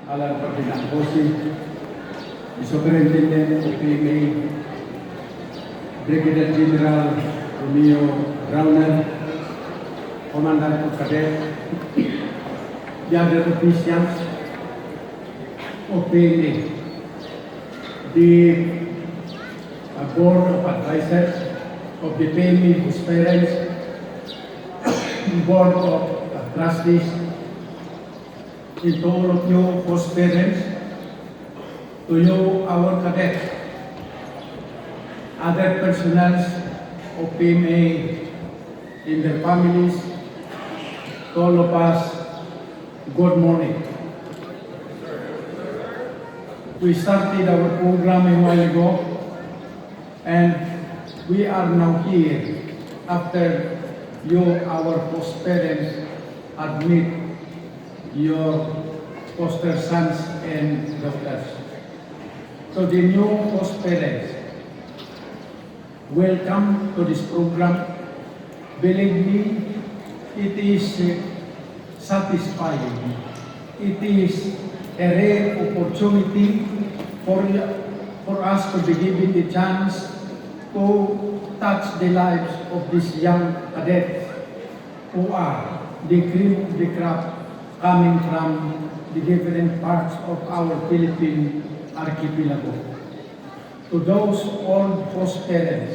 Alan Pagdinakosi, the Superintendent of PMA, Brigadier General Romeo Browner, Commandant of Cadet, the other officials of PMA, the Board of Advisors of the PMA whose parents, Board of Trustees, and to all of you host parents, to you, our cadets, other personnel of PMA and their families, to all of us, good morning. We started our program a while ago, and we are now here after you, our host parents, admit your foster sons and daughters. So the new host parents, welcome to this program. Believe me, it is satisfying. It is a rare opportunity for us to be given the chance to touch the lives of these young cadets who are the cream of the crop coming from the different parts of our Philippine archipelago. To those old host parents,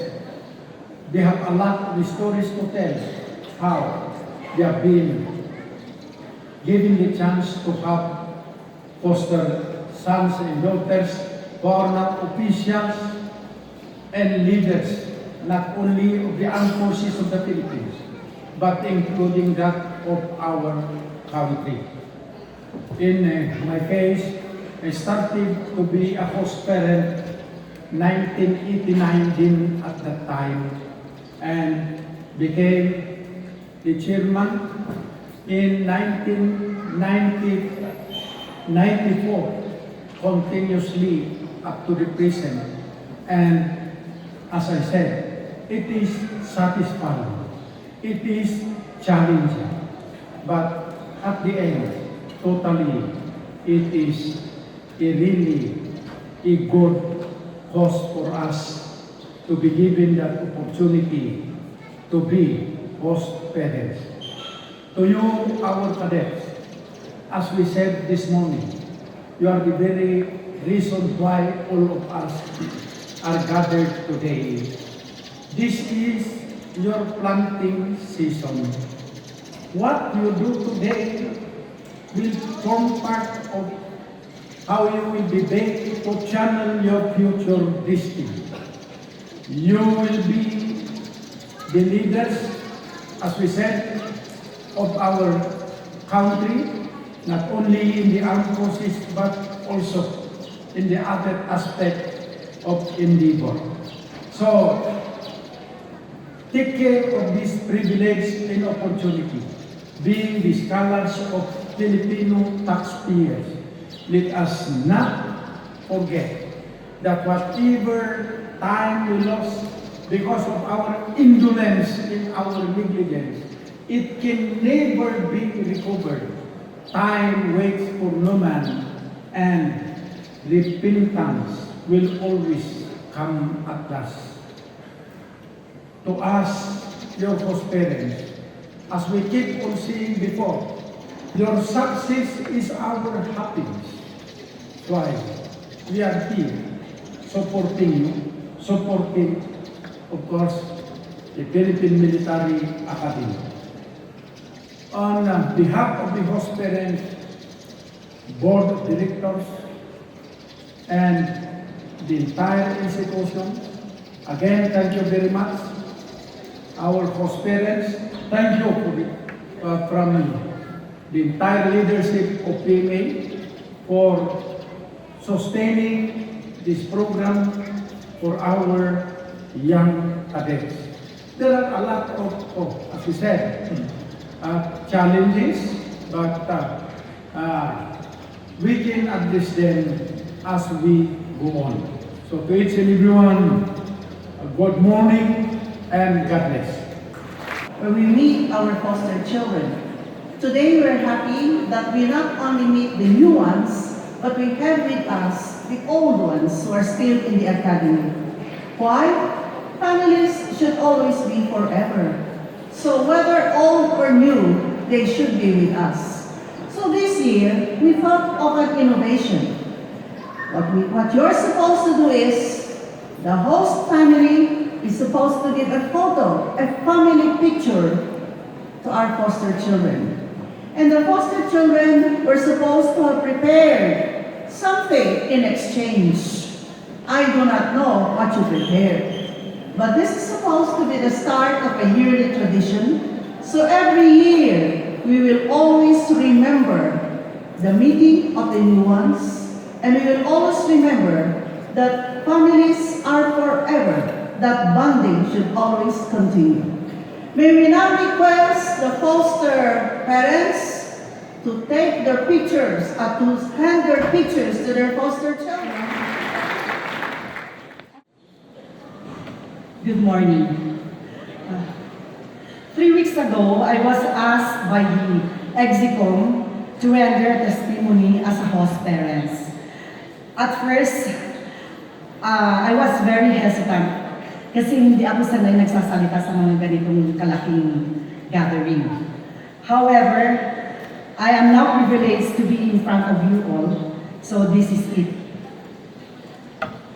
they have a lot of stories to tell how they have been given the chance to have foster sons and daughters who are now officials and leaders, not only of the armed forces of the Philippines, but including that of our country. In my case, I started to be a host parent 1989 din at that time, and became the chairman in 1994, continuously up to the present. And as I said, it is satisfying, it is challenging, but at the end, totally, it is a really good cause for us to be given that opportunity to be host parents. To you, our cadets, as we said this morning, you are the very reason why all of us are gathered today. This is your planting season. What you do today will form part of how you will be able to channel your future destiny. You will be the leaders, as we said, of our country, not only in the armed forces, but also in the other aspect of endeavor. So, take care of this privilege and opportunity. Being the scholars of Filipino taxpayers, let us not forget that whatever time we lost because of our indolence and our negligence, it can never be recovered. Time waits for no man, and repentance will always come at last. To us, your host parents, as we keep on seeing before, your success is our happiness. Why? We are here supporting you, supporting, of course, the Philippine Military Academy. On behalf of the host parents, board of directors, and the entire institution, again, thank you very much. Our host parents, thank you from the entire leadership of PMA for sustaining this program for our young cadets. There are a lot of as we said, challenges, but we can address them as we go on. So to each and everyone, good morning and God bless. Where we meet our foster children. Today we're happy that we not only meet the new ones, but we have with us the old ones who are still in the academy. Why? Families should always be forever. So whether old or new, they should be with us. So this year, we thought of an innovation. What you're supposed to do is, the host family is supposed to give a photo, a family picture to our foster children. And the foster children were supposed to have prepared something in exchange. I do not know what you prepared, but this is supposed to be the start of a yearly tradition. So every year, we will always remember the meeting of the new ones, and we will always remember that families are forever, that bonding should always continue. May we now request the foster parents to take their pictures, to hand their pictures to their foster children. Good morning. 3 weeks ago, I was asked by the Exicom to render testimony as a host parent. At first, I was very hesitant kasi hindi ako sanay nagsasalita sa mga ganitong kalaking gathering. However, I am now privileged to be in front of you all, so this is it.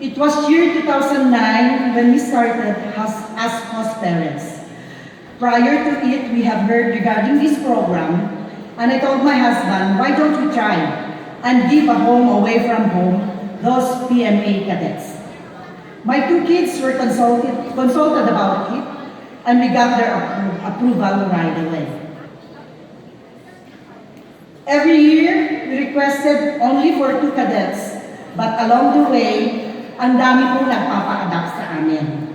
It was year 2009 when we started as host parents. Prior to it, we have heard regarding this program, and I told my husband, why don't we try and give a home away from home those PMA cadets? My 2 kids were consulted about it, and we got their approval right away. Every year, we requested only for 2 cadets, but along the way, ang dami pong nagpapa-adapt sa amin,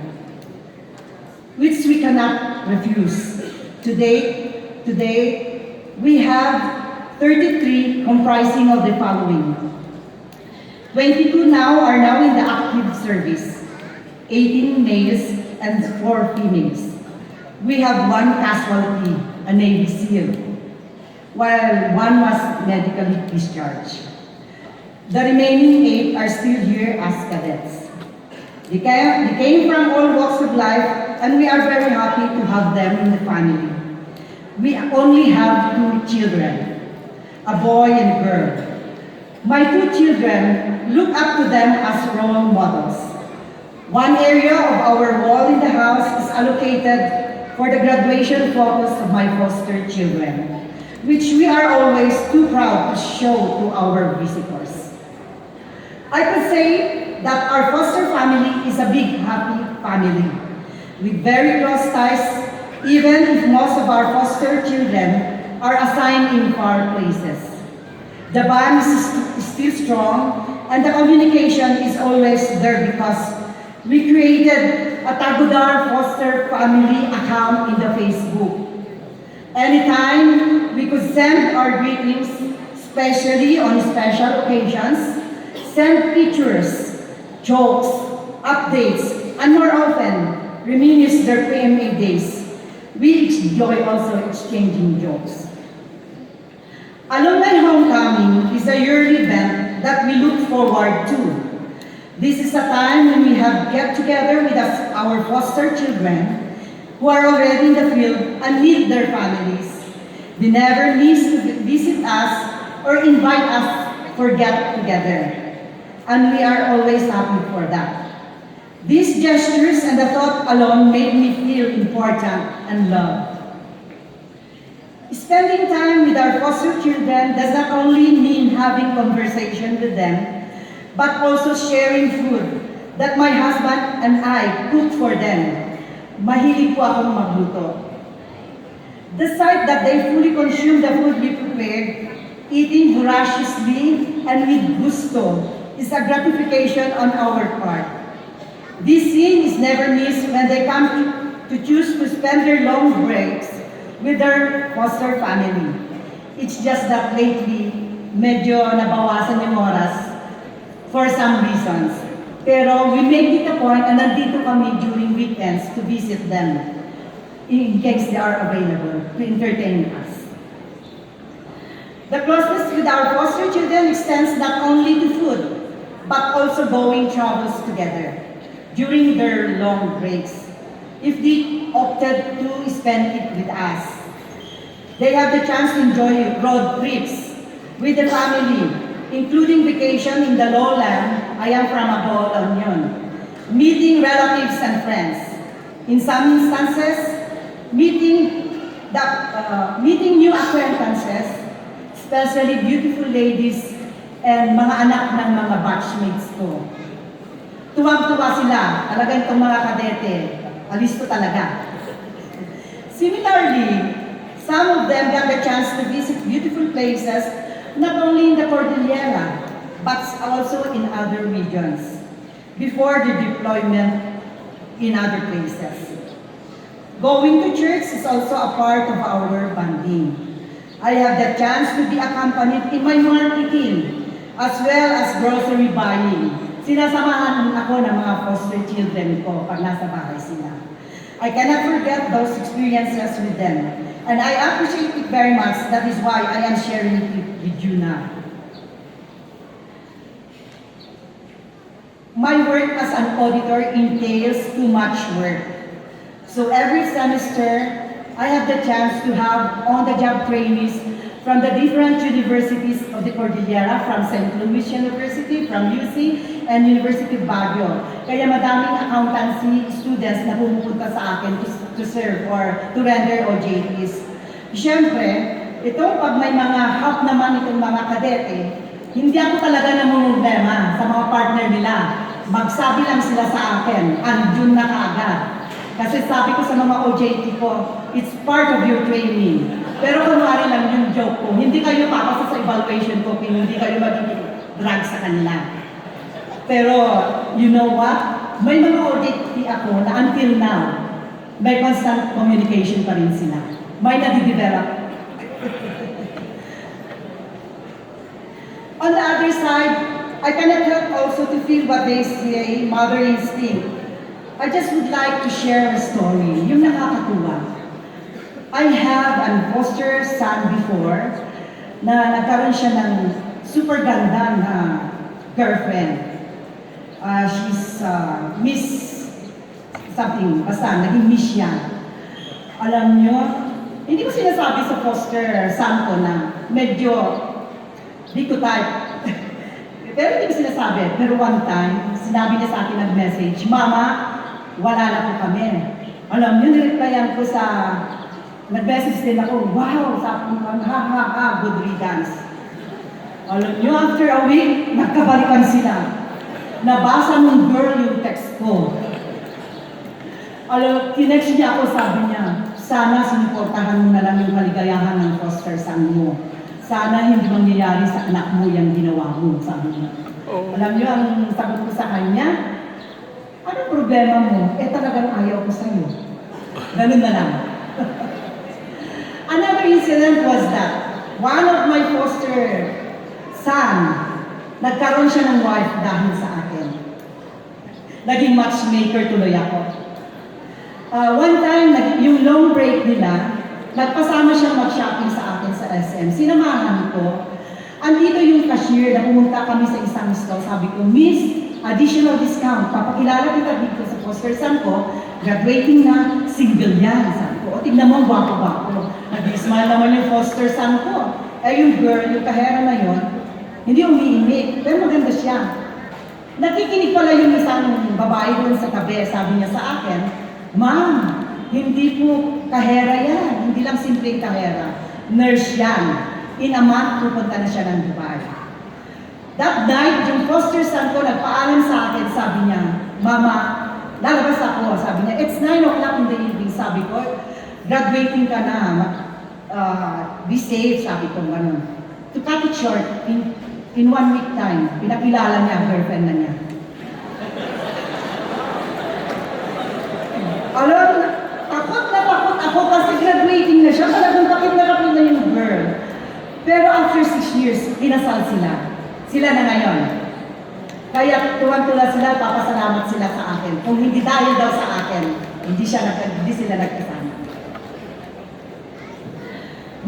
which we cannot refuse. Today, we have 33 comprising of the following. 22 now are now in the active service, 18 males and 4 females. We have 1 casualty, a Navy SEAL, while 1 was medically discharged. The remaining 8 are still here as cadets. They came from all walks of life, and we are very happy to have them in the family. We only have 2 children, a boy and a girl. My 2 children look up to them as role models. One area of our wall in the house is allocated for the graduation photos of my foster children, which we are always too proud to show to our visitors. I could say that our foster family is a big, happy family with very close ties, even if most of our foster children are assigned in far places. The bond is still strong, and the communication is always there because we created a Tagudar Foster Family account in the Facebook. Anytime we could send our greetings, especially on special occasions, send pictures, jokes, updates, and more often, reminisce their PMA days. We enjoy also exchanging jokes. Alumni Homecoming is a yearly event that we look forward to. This is a time when we have get together with our foster children who are already in the field and meet their families. They never miss to visit us or invite us for get together, and we are always happy for that. These gestures and the thought alone made me feel important and loved. Spending time with our foster children does not only mean having conversation with them, but also sharing food that my husband and I cook for them. Mahilig po akong magluto. The sight that they fully consume the food we prepared, eating voraciously and with gusto, is a gratification on our part. This scene is never missed when they come to choose to spend their long breaks with their foster family. It's just that lately, medyo nabawasan yung oras for some reasons. Pero we make it a point na nandito kami during weekends to visit them in case they are available to entertain us. The closeness with our foster children extends not only to food, but also going travels together during their long breaks. If they opted to spend it with us, they have the chance to enjoy road trips with the family, including vacation in the lowland. I am from Abol, Union. Meeting relatives and friends. In some instances, meeting new acquaintances, especially beautiful ladies and mga anak ng mga batchmates ko. Tuwag-tuwa sila, talagang itong mga kadete, alisto talaga. Similarly, some of them got the chance to visit beautiful places not only in the Cordillera, but also in other regions before the deployment in other places. Going to church is also a part of our bonding. I have the chance to be accompanied in my marketing as well as grocery buying. Sinasamahan ako ng mga foster children ko pag nasa bahay sila. I cannot forget those experiences with them, and I appreciate it very much. That is why I am sharing it with you now. My work as an auditor entails too much work. So every semester, I have the chance to have on-the-job trainees from the different universities of the Cordillera, from St. Louis University, from UC, and University of Baguio. Kaya madaming accountancy students na pumupunta sa akin to serve or to render OJTs. Siyempre, pag may mga help naman itong mga kadete, hindi ako talaga namumroblema sa mga partner nila. Magsabi lang sila sa akin, andun na kaagad. Kasi sabi ko sa mga OJT ko, it's part of your training. Pero kunwari lang yung joke ko, hindi kayo papasa sa evaluation ko kung hindi kayo magiging drag sa kanila. Pero, you know what? May mga OJT ako na until now, may constant communication pa rin sila. May nadidevelop. On the other side, I cannot help also to feel what they say, mother instinct. I just would like to share a story, yung nakakatuwa. I have a foster son before na nagkaroon siya ng super ganda na girlfriend. She's Miss something, basta naging Miss siya. Alam nyo, hindi ko sinasabi sa foster son ko na medyo di ko type. Pero hindi ko sinasabi. Pero one time, sinabi niya sa akin nag-message, Mama, wala na po kami. Alam niyo, nireplyan ko sa nag-message din ako, wow, sabi ko, ha, good riddance. Alam niyo, after a week, nagkabalikan sila. Nabasa ng girl yung text ko. Alam, tinext niya ako, sabi niya, sana sinuportahan mo na lang yung kaligayahan ng foster son mo. Sana hindi mangyayari sa anak mo yung ginawa mo, sabi niya. Oh. Alam niyo, ang sagot ko sa kanya, anong problema mo? Talagang ayaw ko sa'yo. Ganun na lang. Another incident was that one of my foster son, nagkaroon siya ng wife dahil sa akin. Naging matchmaker tuloy ako. One time, yung long break nila, nagpasama siyang mag-shopping sa akin sa SM. Sinamahan ko. Andito yung cashier na pumunta kami sa isang store. Sabi ko, Miss, additional discount. Papakilala kita dito sa foster son ko. Graduating na, single yan. Sabi ko, o tignan mo, wako-wako. Nag-smile naman yung foster son ko. Yung girl, yung kahera na yun, hindi umiimik, pero maganda siya. Nakikinig pala yung isang babae doon sa tabi. Sabi niya sa akin, Ma'am, hindi po kahera yan. Hindi lang simpleng kahera. Nurse yan. In a month, pupunta na siya ng Dubai. That night, yung foster son ko nagpaalam sa akin, sabi niya, Mama, lalabas ako. Sabi niya, it's 9 o'clock in the evening. Sabi ko, graduating ka na. Be safe, sabi ko, gano'n. To cut it short, in 1 week time, pinakilala niya ang girlfriend na niya. Alam, takot na takot ako kasi graduating na siya. Talagang takot na yung girl. Pero after 6 years, inasal sila. Sila na ngayon. Kaya tuwan-tuwa sila, papasalamat sila sa akin. Kung hindi dahil daw sa akin, hindi sila nagkasama.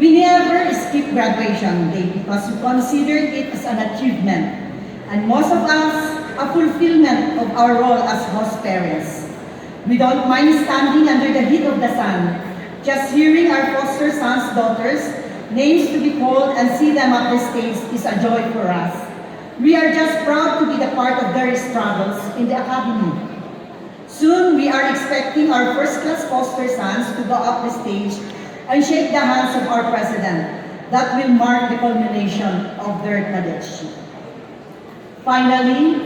We never skip graduation day because we consider it as an achievement, and most of us, a fulfillment of our role as host parents. We don't mind standing under the heat of the sun, just hearing our foster sons' daughters' names to be called and see them up the stage is a joy for us. We are just proud to be the part of their struggles in the academy. Soon, we are expecting our first-class foster sons to go up the stage and shake the hands of our president. That will mark the culmination of their cadetship. Finally,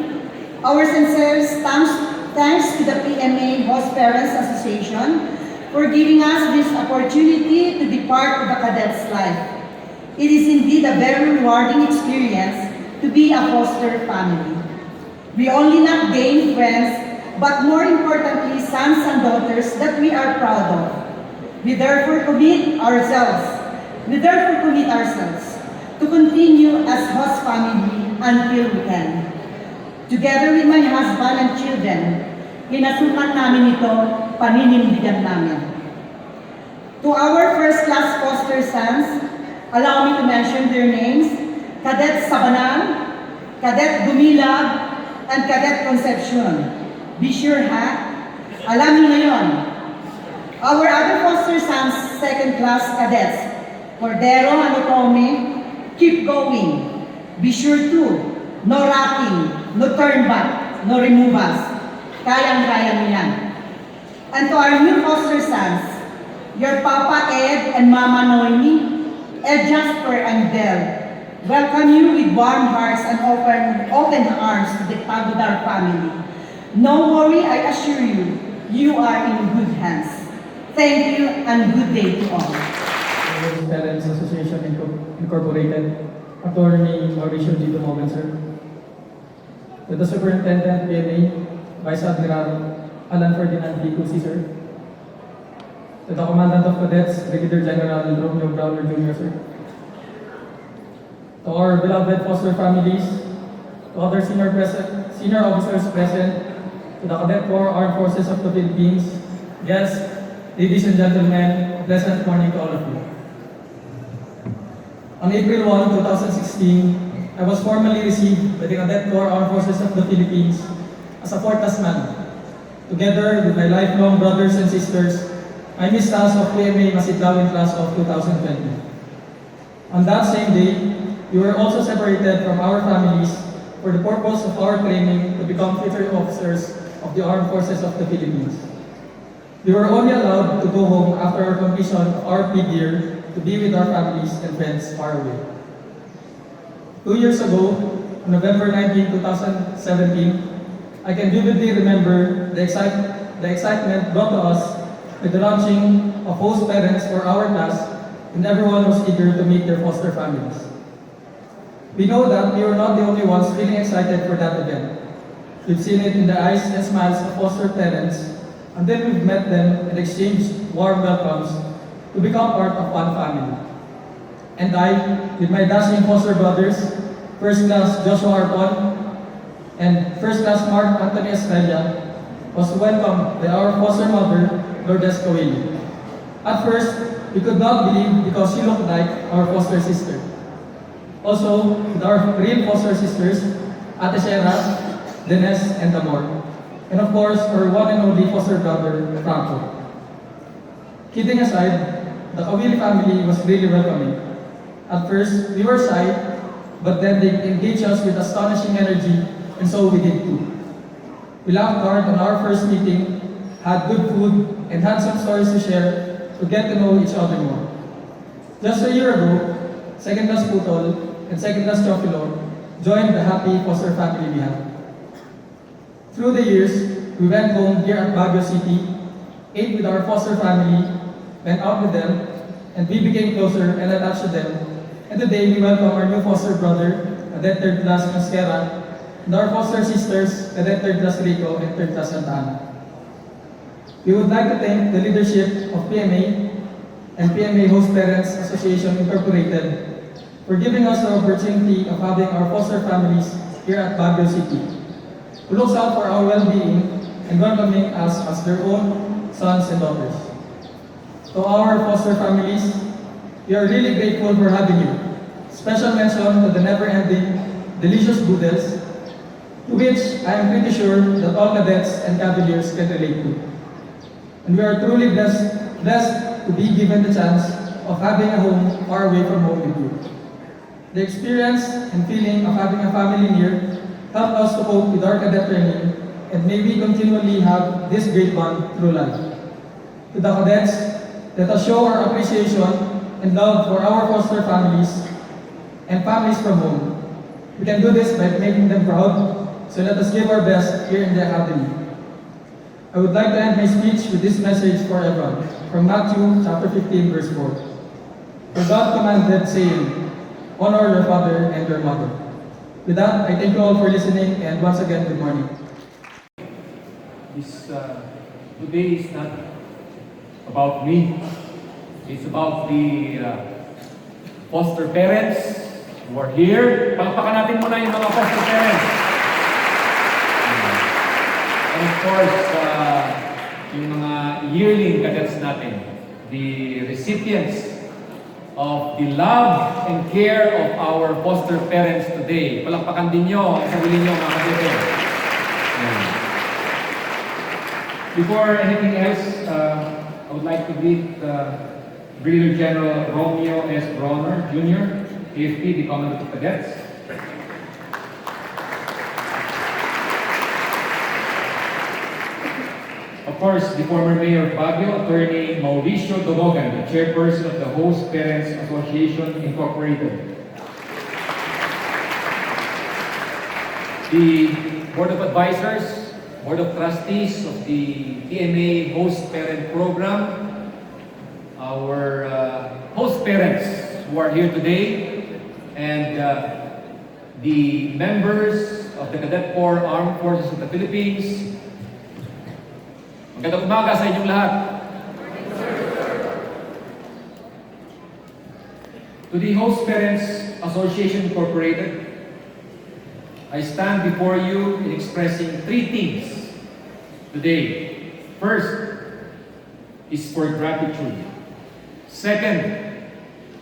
our sincere thanks to the PMA Host Parents Association for giving us this opportunity to be part of a cadet's life. It is indeed a very rewarding experience to be a foster family. We only not gain friends, but more importantly, sons and daughters that we are proud of. We therefore commit ourselves to continue as host family until we can. Together with my husband and children, pinasukan namin ito, paninindigan namin. To our first-class foster sons, allow me to mention their names: Cadet Sabanan, Cadet Gumilag, and Cadet Concepcion. Be sure ha, alam niyo ngayon. Our other foster sons, second-class cadets, Cordero and Otome, keep going. Be sure to, no rocking, no turn back, no removals. Kayang-kaya niyo yan. And to our new foster sons, your Papa Ed and Mama Noemi, Ed Jasper and Del, welcome you with warm hearts and open arms to the Pagudar family. No worry, I assure you, you are in good hands. Thank you and good day to all. Parents Association Incorporated, Attorney Mauricio Dito Mogan, sir. To the Superintendent, PMA, Vice Admiral Alan Ferdinand D. Cusi, sir. To the Commandant of Cadets, Brigadier General Romeo Browner Jr., sir. To our beloved foster families, to other senior officers present, to the Cadet Corps Armed Forces of the Philippines, guests, ladies and gentlemen, pleasant morning to all of you. On April 1, 2016, I was formally received by the Cadet Corps Armed Forces of the Philippines as a fourth-class man. Together with my lifelong brothers and sisters, I missed class of PMA Masitlawin class of 2020. On that same day, we were also separated from our families for the purpose of our training to become future officers of the Armed Forces of the Philippines. We were only allowed to go home after our completion of our plea year to be with our families and friends far away. 2 years ago, on November 19, 2017, I can vividly remember the excitement brought to us with the launching of host parents for our class, and everyone was eager to meet their foster families. We know that we were not the only ones feeling excited for that event. We've seen it in the eyes and smiles of foster parents, and then we've met them and exchanged warm welcomes to become part of one family. And I, with my dashing foster brothers, First Class Joshua Arpon and First Class Mark Anthony Estrella, was welcomed by our foster mother, Lourdes Coelho. At first, we could not believe because she looked like our foster sister. Also, with our real foster sisters, Ate Shera, Dines, and Amor. And of course, our one and only foster brother, Franco. Kidding aside, the Kawili family was really welcoming. At first, we were shy, but then they engaged us with astonishing energy, and so we did too. We laughed hard on our first meeting, had good food, and had some stories to share to get to know each other more. Just a year ago, Second Class Putol and Second Class Chofilo joined the happy foster family we have. Through the years, we went home here at Baguio City, ate with our foster family, went out with them, and we became closer and attached to them. And today, we welcome our new foster brother, Cadet 3rd Class Masquera, and our foster sisters, Cadet 3rd Class Rico and 3rd Class Santa Ana. We would like to thank the leadership of PMA and PMA Host Parents Association Incorporated for giving us the opportunity of having our foster families here at Baguio City, who looks out for our well-being and welcoming us as their own sons and daughters. To our foster families, We are really grateful for having you. Special mention to the never-ending, delicious boodles, to which I am pretty sure that all cadets and cavaliers can relate to. And we are truly blessed to be given the chance of having a home far away from home with you. The experience and feeling of having a family near helped us to cope with our cadet training, and may we continually have this great bond through life. To the cadets, let us show our appreciation and love for our foster families and families from home. We can do this by making them proud, so let us give our best here in the Academy. I would like to end my speech with this message for everyone, from Matthew chapter 15, verse 4. For God commanded, saying, honor your father and your mother. With that, I thank you all for listening, and once again, good morning. Today is not about me. It's about the foster parents who are here. Palakpakan natin muna yung mga foster parents. And of course, yung mga yearling cadets natin, the recipients of the love and care of our foster parents today. Palakpakan din nyo ang sarili nyo, mga kadete. Before anything else, I would like to greet Brigadier General Romeo S. Bronner, Jr., AFP, the Commandant of Cadets. Of course, the former Mayor of Baguio, Attorney Mauricio Donogan, the Chairperson of the Host Parents Association, Incorporated. The Board of Advisors, Board of Trustees of the PMA Host Parent Program, our host parents who are here today, and the members of the Cadet Corps Armed Forces of the Philippines. Magandang umaga sa inyong lahat. To the Host Parents Association Incorporated, I stand before you in expressing three things today. First is for gratitude. Second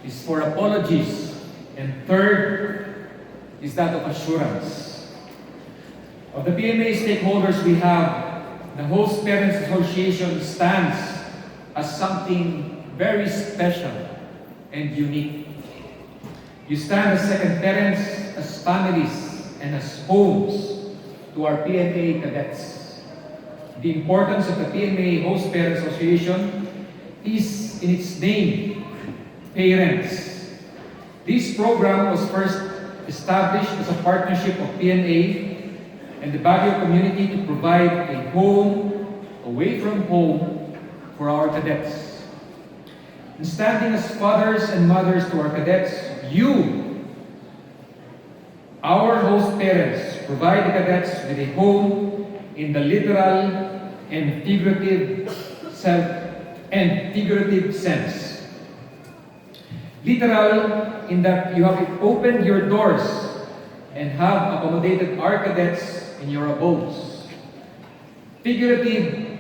is for apologies. And third is that of assurance. Of the PMA stakeholders we have, the Host Parents Association stands as something very special and unique. You stand as second parents, as families, and as homes to our PMA cadets. The importance of the PMA Host Parents Association is in its name, parents. This program was first established as a partnership of PMA and the Baguio community to provide a home away from home for our cadets. In standing as fathers and mothers to our cadets, you, our host parents, provide the cadets with a home in the literal and figurative sense. Literal in that you have opened your doors and have accommodated our cadets in your abodes. Figurative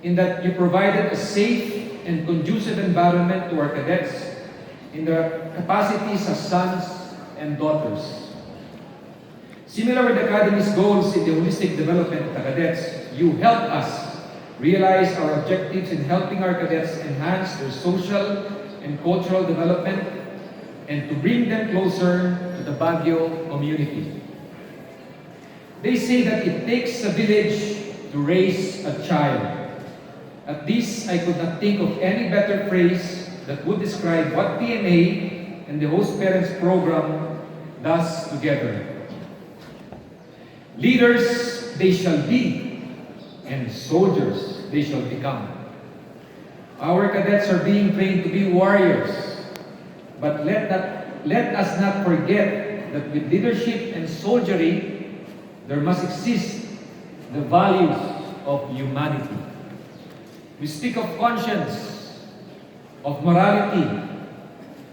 in that you provided a safe and conducive environment to our cadets in their capacities as sons and daughters. Similar with the Academy's goals in the holistic development of the cadets, you help us realize our objectives in helping our cadets enhance their social and cultural development and to bring them closer to the Baguio community. They say that it takes a village to raise a child. At this, I could not think of any better phrase that would describe what PMA and the Host Parents Program does together. Leaders they shall be, and soldiers they shall become. Our cadets are being trained to be warriors, but let us not forget that with leadership and soldiery, there must exist the values of humanity. We speak of conscience, of morality,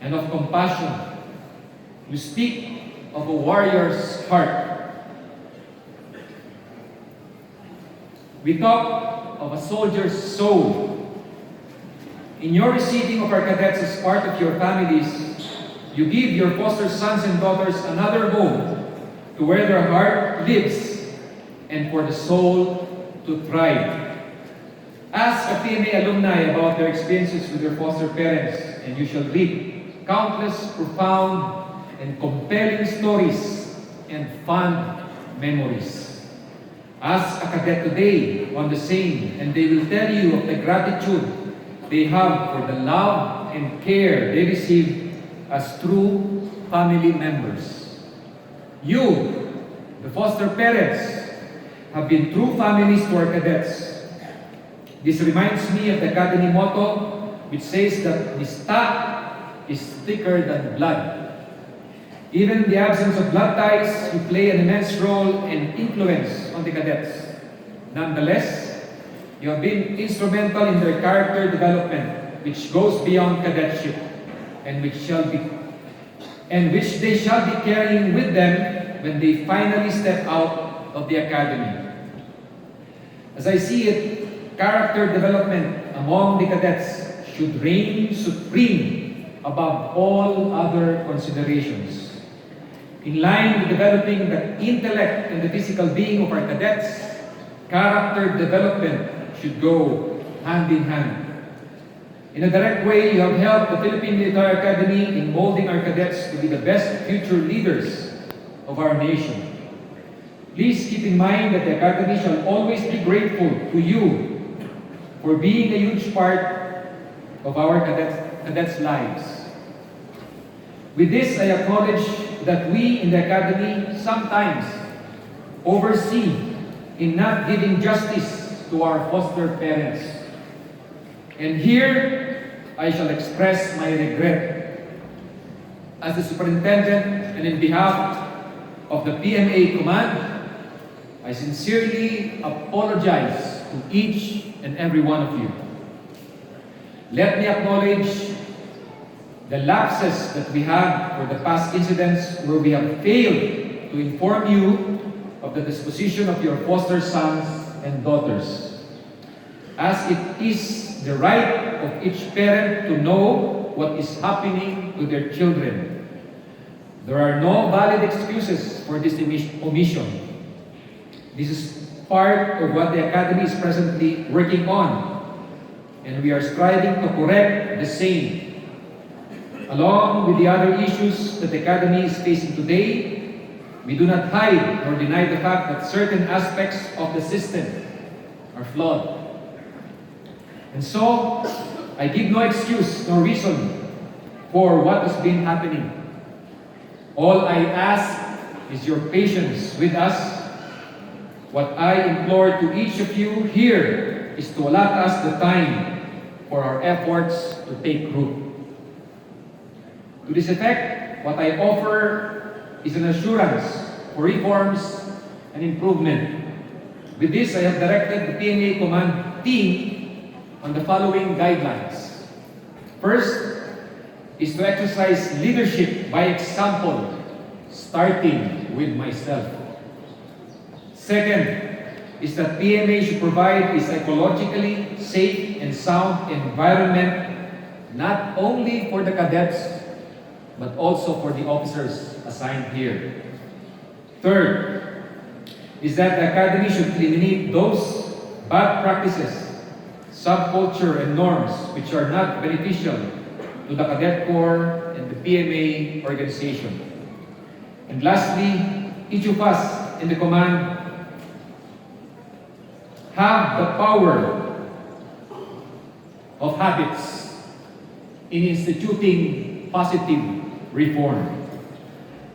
and of compassion. We speak of a warrior's heart. We talk of a soldier's soul. In your receiving of our cadets as part of your families, you give your foster sons and daughters another home to where their heart lives and for the soul to thrive. Ask a PMA alumni about their experiences with their foster parents, and you shall read countless profound and compelling stories and fond memories. Ask a cadet today on the same, and they will tell you of the gratitude they have for the love and care they receive as true family members. You, the foster parents, have been true families to our cadets. This reminds me of the Academy motto, which says that Mista is thicker than blood. Even in the absence of blood ties, you play an immense role and influence on the cadets. Nonetheless, you have been instrumental in their character development, which goes beyond cadetship, and which they shall be carrying with them when they finally step out of the academy. As I see it, character development among the cadets should reign supreme above all other considerations. In line with developing the intellect and the physical being of our cadets, character development should go hand in hand. In a direct way, you have helped the Philippine Military Academy in molding our cadets to be the best future leaders of our nation. Please keep in mind that the Academy shall always be grateful to you for being a huge part of our cadets' lives. With this, I acknowledge that we in the Academy sometimes oversee in not giving justice to our foster parents. And here, I shall express my regret. As the Superintendent and in behalf of the PMA Command, I sincerely apologize to each and every one of you. Let me acknowledge the lapses that we had for the past incidents where we have failed to inform you of the disposition of your foster sons and daughters. As it is the right of each parent to know what is happening to their children. There are no valid excuses for this omission. This is part of what the Academy is presently working on, and we are striving to correct the same. Along with the other issues that the Academy is facing today, we do not hide nor deny the fact that certain aspects of the system are flawed. And so, I give no excuse nor reason for what has been happening. All I ask is your patience with us. What I implore to each of you here is to allot us the time for our efforts to take root. To this effect, what I offer is an assurance for reforms and improvement. With this, I have directed the PMA Command team on the following guidelines. First is to exercise leadership by example, starting with myself. Second is that PMA should provide a psychologically safe and sound environment not only for the cadets, but also for the officers assigned here. Third is that the Academy should eliminate those bad practices, subculture, and norms which are not beneficial to the Cadet Corps and the PMA organization. And lastly, each of us in the command have the power of habits in instituting positive reform,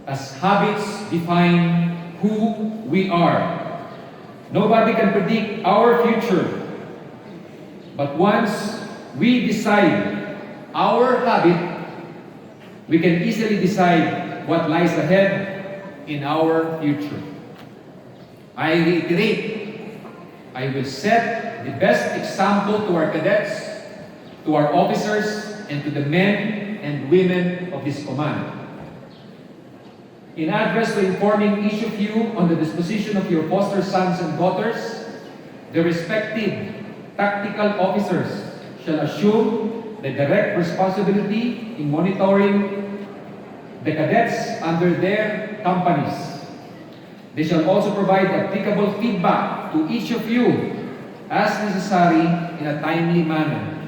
as habits define who we are. Nobody can predict our future, but once we decide our habit, we can easily decide what lies ahead in our future. I reiterate, I will set the best example to our cadets, to our officers, and to the men and women of this command. In address to informing each of you on the disposition of your foster sons and daughters, the respective tactical officers shall assume the direct responsibility in monitoring the cadets under their companies. They shall also provide applicable feedback to each of you as necessary in a timely manner.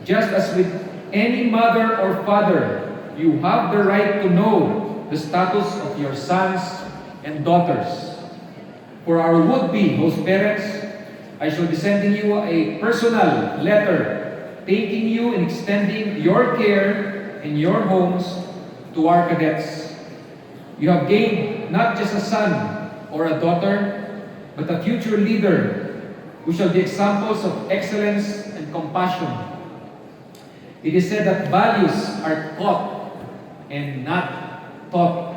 Just as with any mother or father, you have the right to know the status of your sons and daughters. For our would-be host parents, I shall be sending you a personal letter thanking you and extending your care in your homes to our cadets. You have gained not just a son or a daughter, but a future leader who shall be examples of excellence and compassion. It is said that values are taught and not taught.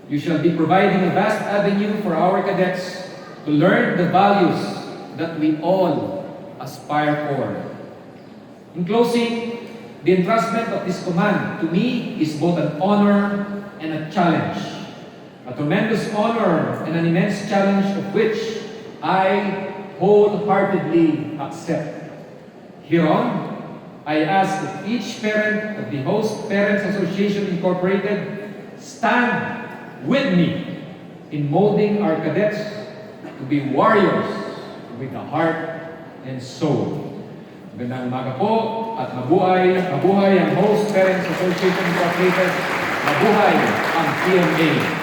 You shall be providing a vast avenue for our cadets to learn the values that we all aspire for. In closing, the entrustment of this command to me is both an honor and a challenge. A tremendous honor and an immense challenge of which I wholeheartedly accept. Hereon, I ask that each parent of the Host Parents Association Incorporated stand with me in molding our cadets to be warriors with a heart and soul. Magandang umaga po at mabuhay ang Host Parents Association Incorporated. Mabuhay ang PMA.